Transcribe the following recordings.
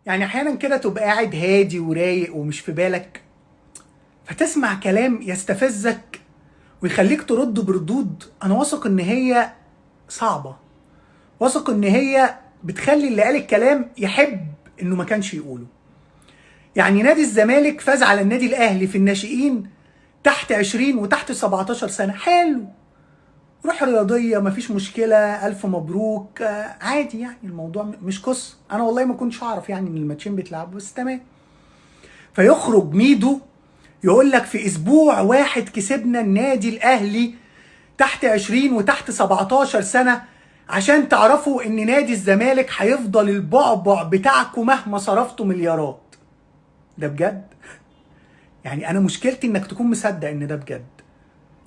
يعني احيانا كده تبقى قاعد هادي ورايق ومش في بالك، فتسمع كلام يستفزك ويخليك ترد بردود انا واثق ان هي صعبة، واثق ان هي بتخلي اللي قال الكلام يحب انه ما كانش يقوله. يعني نادي الزمالك فاز على النادي الاهلي في الناشئين تحت 20 وتحت 17 سنة، حلو، روح رياضية مفيش مشكلة، ألف مبروك، عادي يعني، الموضوع مش قصة. أنا والله ما كنتش أعرف يعني إن الماتشين بيتلعبوا، بس تمام. فيخرج ميدو يقول لك في أسبوع واحد كسبنا النادي الأهلي تحت 20 وتحت 17 سنة، عشان تعرفوا إن نادي الزمالك هيفضل البعبع بتاعكم مهما صرفتوا مليارات. ده بجد؟ يعني أنا مشكلتي إنك تكون مصدق إن ده بجد.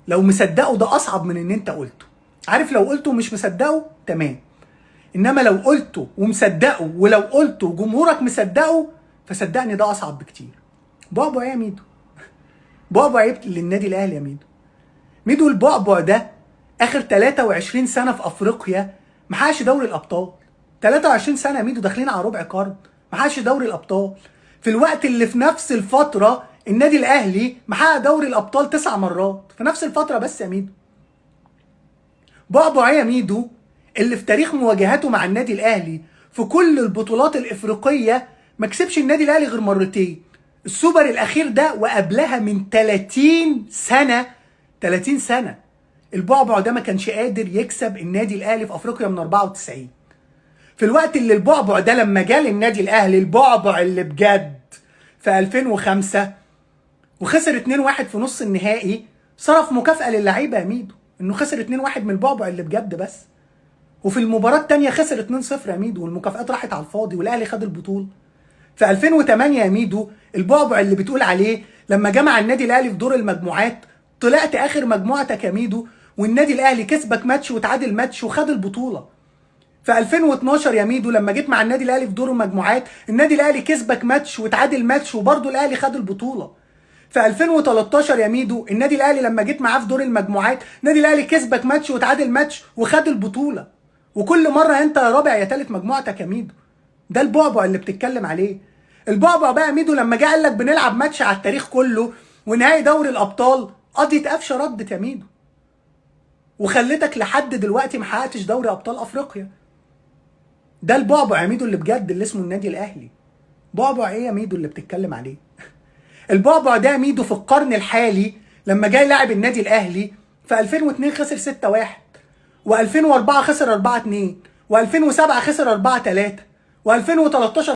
لو مصدقه ده أصعب من إن أنت قلته. عارف، لو قلته ومش مصدقه تمام، انما لو قلته ومصدقه ولو قلته وجمهورك مصدقه فصدقني ده اصعب بكتير. بعبع ايه يا ميدو؟ بعبع ايه للنادي الاهلي يا ميدو؟ ميدو البعبع ده اخر 23 سنه في افريقيا ما حققش دوري الابطال. 23 سنه يا ميدو، داخلين على ربع قرن ما حققش دوري الابطال، في الوقت اللي في نفس الفتره النادي الاهلي محقق دوري الابطال 9 مرات في نفس الفتره. بس يا ميدو بعبع ايه يا ميدو اللي في تاريخ مواجهاته مع النادي الاهلي في كل البطولات الافريقيه ما كسبش النادي الاهلي غير مرتين، السوبر الاخير ده وقبلها من 30 سنه. 30 سنه البعبع ده ما كانش قادر يكسب النادي الاهلي في افريقيا من 94. في الوقت اللي البعبع ده لما جال النادي الاهلي، البعبع اللي بجد، في 2005 وخسر 2-1 في نص النهائي، صرف مكافأة للعيبة يا ميدو انه خسر 2-1 من البعبع اللي بجد بس. وفي المباراة التانية خسر 2-0 يا ميدو والمكافآت راحت على الفاضي والاهلي خد البطولة. في 2008 يا ميدو البعبع اللي بتقول عليه لما جمع النادي الاهلي في دور المجموعات، طلعت اخر مجموعتك يا ميدو والنادي الاهلي كسبك ماتش وتعادل ماتش وخد البطولة. في 2012 يا ميدو لما جيت مع النادي الاهلي في دور المجموعات، النادي الاهلي كسبك ماتش وتعادل ماتش وبرضه الاهلي خد البطولة. في 2013 يا ميدو النادي الاهلي لما جيت معاه في دور المجموعات، النادي الاهلي كسبك ماتش وتعادل ماتش وخد البطولة. وكل مرة انت يا رابع يا تالت مجموعتك يا ميدو. ده البعبع اللي بتتكلم عليه. البعبع بقى ميدو لما جه قال لك بنلعب ماتش على التاريخ كله ونهائي دوري الابطال، قضية قفشه ردت يا ميدو وخلتك لحد دلوقتي ما حققتش دوري ابطال افريقيا. ده البعبع يا ميدو اللي بجد اللي اسمه النادي الاهلي. بعبع ايه يا ميدو اللي بتتكلم عليه؟ البعبع ده يا ميدو في القرن الحالي لما جاي لاعب النادي الاهلي في 2002 خسر 6-1، و2004 خسر 4-2، و2007 خسر 4-3، و2013